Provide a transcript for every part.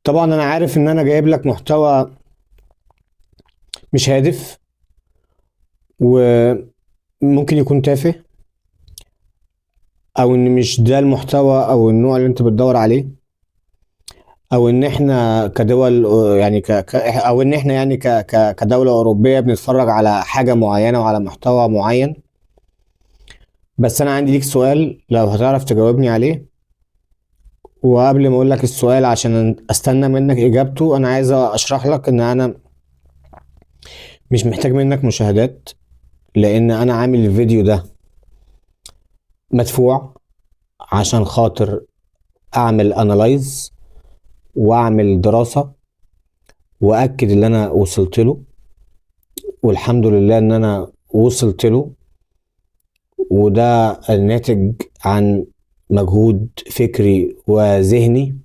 طبعا انا عارف ان انا جايب لك محتوى مش هادف، وممكن يكون تافه، او ان مش ده المحتوى او النوع اللي انت بتدور عليه، او ان احنا كدول يعني او ان احنا يعني كدولة اوروبية بنتفرج على حاجة معينة وعلى محتوى معين. بس انا عندي ليك سؤال لو هتعرف تجاوبني عليه. وقبل ما اقول لك السؤال عشان استنى منك اجابته، انا عايز اشرح لك ان انا مش محتاج منك مشاهدات، لان انا عامل الفيديو ده مدفوع عشان خاطر اعمل انالايز واعمل دراسة واكد اللي انا وصلت له، والحمد لله ان انا وصلت له، وده الناتج عن مجهود فكري وذهني.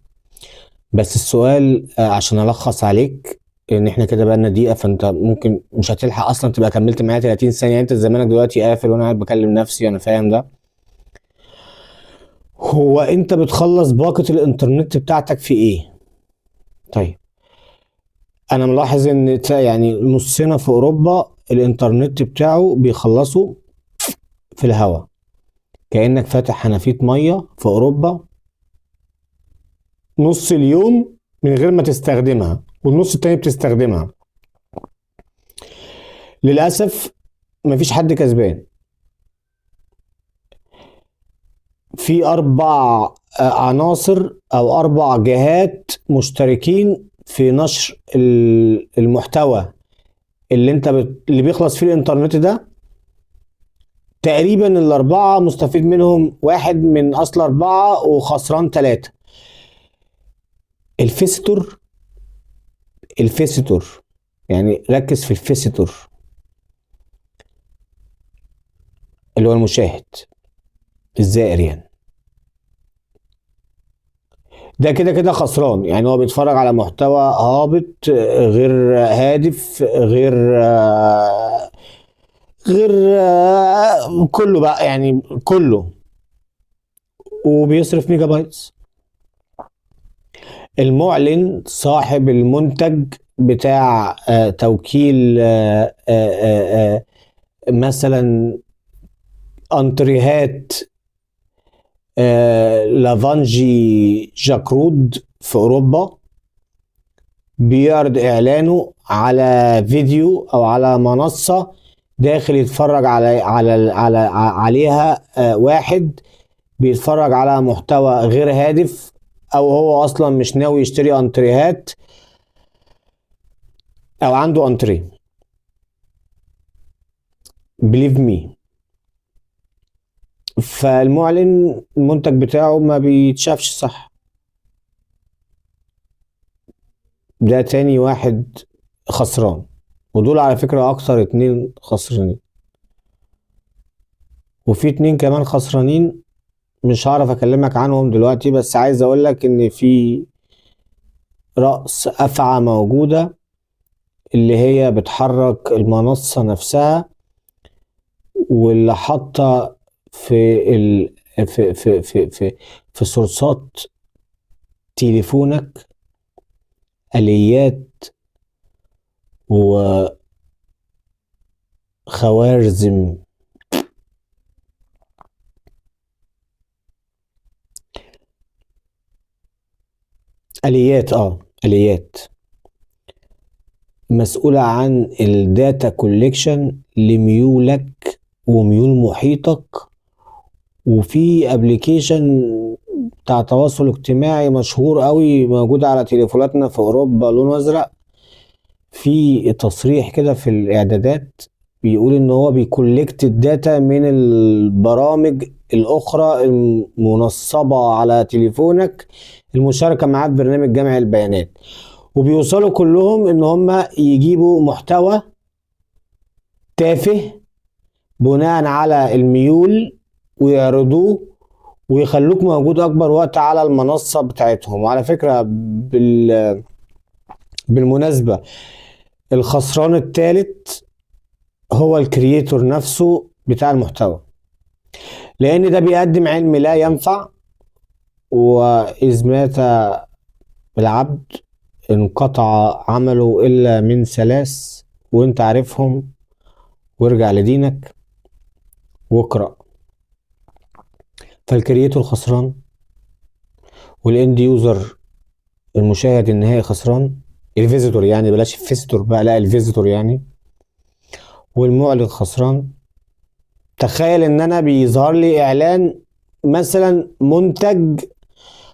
بس السؤال عشان الخص عليك، ان احنا كده بقالنا دقيقة، فانت ممكن مش هتلحق اصلا تبقى كملت معايا 30 ثانية. انت زمانك دلوقتي قافل وانا قاعد بكلم نفسي، انا فاهم ده. هو انت بتخلص باقة الانترنت بتاعتك في ايه؟ طيب، انا ملاحظ ان يعني نصنا في اوروبا الانترنت بتاعه بيخلصه في الهواء، كأنك فاتح حنفية مية في اوروبا نص اليوم من غير ما تستخدمها، والنص التاني بتستخدمها. للأسف مفيش حد كسبان. في أربع عناصر أو أربع جهات مشتركين في نشر المحتوى اللي اللي بيخلص فيه الإنترنت ده. تقريبا الأربعة مستفيد منهم واحد من أصل أربعة وخسران ثلاثة. الفيستور، الفيستور يعني ركز في الفيستور اللي هو المشاهد الزائر، يعني ده كده كده خسران. يعني هو بيتفرج على محتوى هابط، غير هادف، غير كله بقى، يعني كله، وبيصرف ميجا بايتس. المعلن صاحب المنتج بتاع توكيل مثلا انتريهات لافانجي جاكرود في اوروبا، بيعرض اعلانه على فيديو او على منصة داخل يتفرج عليها واحد بيتفرج على محتوى غير هادف، او هو اصلا مش ناوي يشتري انتريهات او عنده انتري. بليف مي. فالمعلن المنتج بتاعه ما بيتشافش صح. ده تاني واحد خسران، ودول على فكرة اكتر اتنين خسرانين. وفي اتنين كمان خسرانين مش هعرف اكلمك عنهم دلوقتي، بس عايز اقولك ان في رأس افعى موجودة اللي هي بتحرك المنصة نفسها، واللي حاطة في في سورسات تليفونك آليات وخوارزم. آليات مسؤولة عن الداتا كوليكشن لميولك وميول محيطك. وفي ابلكيشن بتاع تواصل اجتماعي مشهور قوي موجود على تليفوناتنا في اوروبا لونه ازرق، في تصريح كده في الاعدادات بيقول ان هو بيكولكت الداتا من البرامج الاخرى المنصبة على تليفونك المشاركة معاه في برنامج جمع البيانات، وبيوصلوا كلهم ان هم يجيبوا محتوى تافه بناء على الميول ويعرضوه ويخلوك موجود اكبر وقت على المنصة بتاعتهم. وعلى فكرة بالمناسبة، الخسران الثالث هو الكرييتور نفسه بتاع المحتوى، لان ده بيقدم علم لا ينفع، واذ مات العبد انقطع عمله الا من ثلاث وانت عارفهم، وارجع لدينك واقرأ. فالكرييتور خسران، والاند يوزر المشاهد النهائي خسران، الفيزيتور يعني، بلاش الفيزيتور بقى، لا الفيزيتور يعني، والمعلن خسران. تخيل ان انا بيظهر لي اعلان مثلا منتج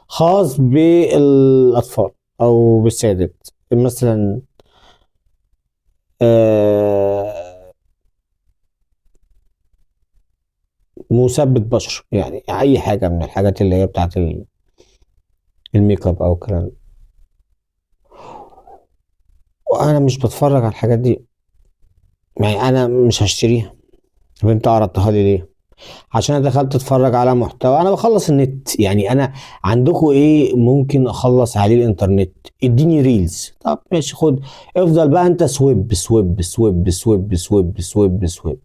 خاص بالاطفال او بالسيدات، مثلا مثبت بشر، يعني اي حاجه من الحاجات اللي هي بتاعت الميك اب او الكلام ده. وانا مش بتفرج على الحاجات دي، يعني انا مش هشتريها. طب انت عرضتها لي ليه؟ عشان انا دخلت اتفرج على محتوى. انا بخلص النت، يعني انا عندكم ايه ممكن اخلص عليه الانترنت؟ اديني ريلز. طب ماشي، خد، افضل بقى انت سويب سويب سويب سويب سويب سويب سويب.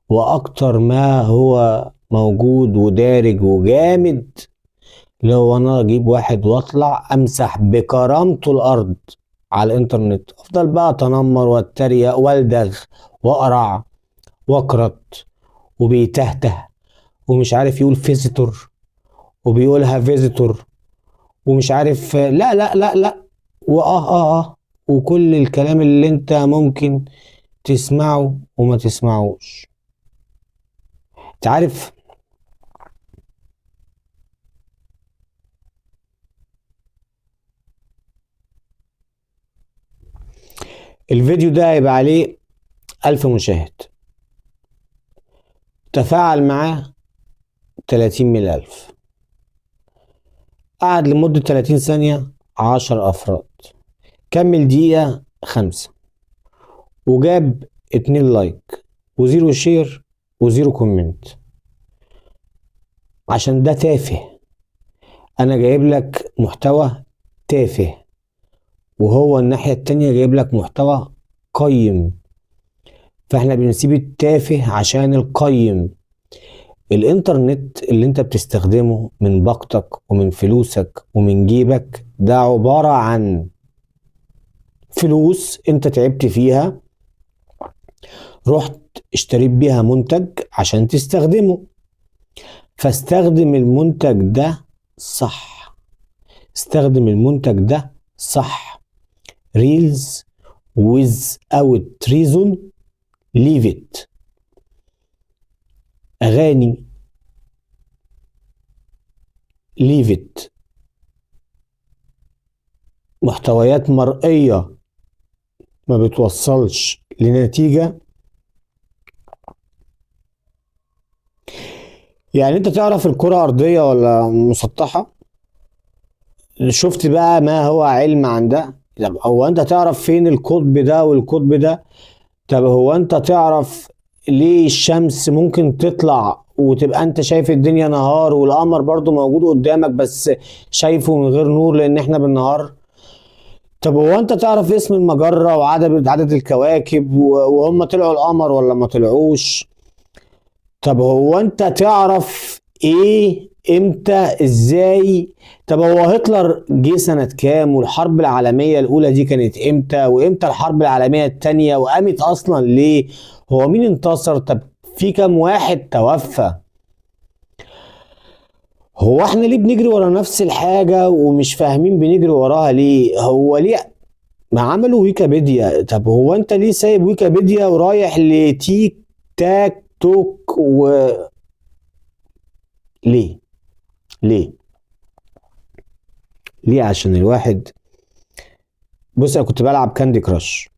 واكتر ما هو موجود ودارج وجامد، لو انا اجيب واحد واطلع امسح بكرامته الارض على الانترنت، افضل بقى اتنمر واتريق والدغ واقرع واكرت وبيتهته ومش عارف يقول فيزيتور وبيقولها فيزيتور ومش عارف لا لا لا لا وكل الكلام اللي انت ممكن تسمعه وما تسمعوش. انت عارف الفيديو ده هيبقى عليه 1000 مشاهد، تفاعل معاه 30 من 1000، قعد لمدة 30 ثانية 10 أفراد، كمل دقيقة 5، وجاب 2 لايك و0 شير و0 كومنت. عشان ده تافه. أنا جايب لك محتوى تافه، وهو الناحية التانية جايب لك محتوى قيم. فاحنا بنسيب التافه عشان القيم. الانترنت اللي انت بتستخدمه من باقتك ومن فلوسك ومن جيبك ده عبارة عن فلوس انت تعبت فيها، رحت اشتريت بيها منتج عشان تستخدمه، فاستخدم المنتج ده صح. استخدم المنتج ده صح. reels without reason leave it. اغاني leave it. محتويات مرئية ما بتوصلش لنتيجة. يعني انت تعرف الكرة ارضية ولا مسطحة؟ شفت بقى ما هو علم عن ده؟ طب هو انت تعرف فين القطب ده والقطب ده؟ طب هو انت تعرف ليه الشمس ممكن تطلع وتبقى انت شايف الدنيا نهار والقمر برضو موجود قدامك بس شايفه من غير نور لان احنا بالنهار؟ طب هو انت تعرف اسم المجرة وعدد الكواكب وهم طلعوا القمر ولا ما طلعوش؟ طب هو انت تعرف ايه امتى ازاي؟ طب هو هتلر جه سنة كام؟ والحرب العالمية الاولى دي كانت امتى؟ وامتى الحرب العالمية التانية؟ وقامت اصلا ليه؟ هو مين انتصر؟ طب في كام واحد توفى؟ هو احنا ليه بنجري ورا نفس الحاجة ومش فاهمين بنجري وراها ليه؟ هو ليه ما عملوا ويكيبيديا؟ طب هو انت ليه سايب ويكيبيديا ورايح لتيك تاك توك ليه؟ ليه؟ ليه؟ عشان الواحد، بص انا كنت بلعب كاندي كراش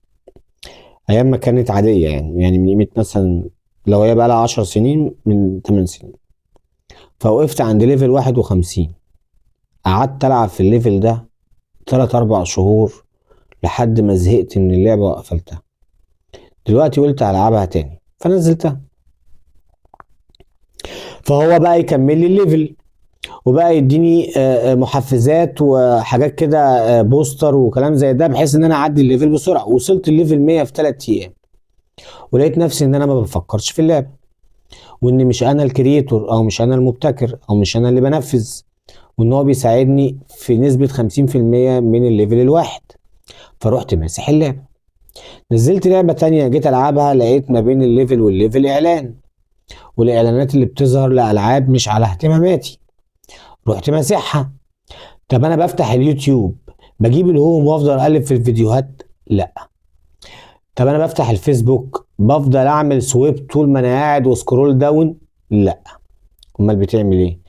ايام ما كانت عاديه، يعني من قيمه مثلا لو هي بقى لها 10 سنين، من 8 سنين. فوقفت عند ليفل 51، قعدت العب في الليفل ده 3 4 شهور لحد ما زهقت من اللعبه وقفلتها. دلوقتي قلت العبها تاني فنزلتها. فهو بقى يكمل لي الليفل وبقى يديني محفزات وحاجات كده، بوستر وكلام زي ده، بحيث ان انا اعدي الليفل بسرعه. وصلت الليفل 100 في 3 ايام، ولقيت نفسي ان انا ما بفكرش في اللعبه، وان مش انا الكرييتور او مش انا المبتكر او مش انا اللي بنفذ، وان هو بيساعدني في نسبة 50% من الليفل الواحد. فروحت ماسح اللعبة. نزلت لعبة تانية جيت العبها، لقيت ما بين الليفل والليفل اعلان، والاعلانات اللي بتظهر لألعاب مش على اهتماماتي. رحت ماسحها. طب انا بفتح اليوتيوب بجيب الهوم وافضل اقلب في الفيديوهات؟ لا. طب انا بفتح الفيسبوك بفضل اعمل سويب طول ما انا قاعد وسكرول داون؟ لا. امال بتعمل ايه؟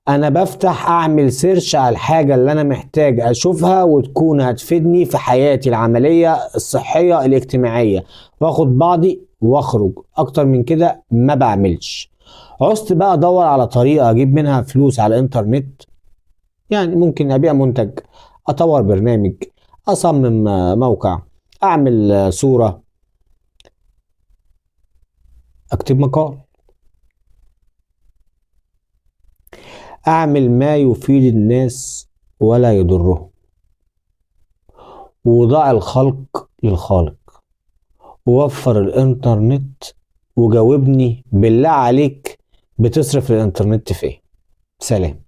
انا بفتح اعمل سيرش على الحاجة اللي انا محتاج اشوفها وتكون هتفيدني في حياتي العملية الصحية الاجتماعية، واخد بعضي واخرج. اكتر من كده ما بعملش. عوزت بقى ادور على طريقة اجيب منها فلوس على الانترنت، يعني ممكن ابيع منتج، اطور برنامج، اصمم موقع، اعمل صورة، اكتب مقال، اعمل ما يفيد الناس ولا يضرهم، وضع الخلق للخالق. ووفر الانترنت. وجاوبني بالله عليك، بتصرف الانترنت في ايه؟ سلام.